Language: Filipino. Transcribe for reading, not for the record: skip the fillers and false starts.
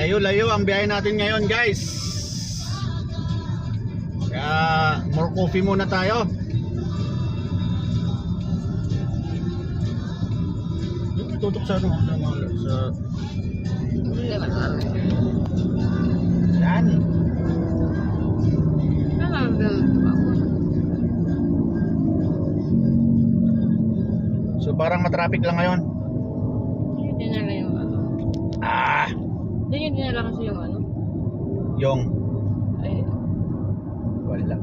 Layo-layo ang biyahe natin ngayon, guys. Kaya more coffee muna tayo. Yung tutok sa ano, sa yan. So parang matraffic lang ngayon. Yun dinala yung ano. Ah, Yun dinala kasi yung ano. yung Ay, wala.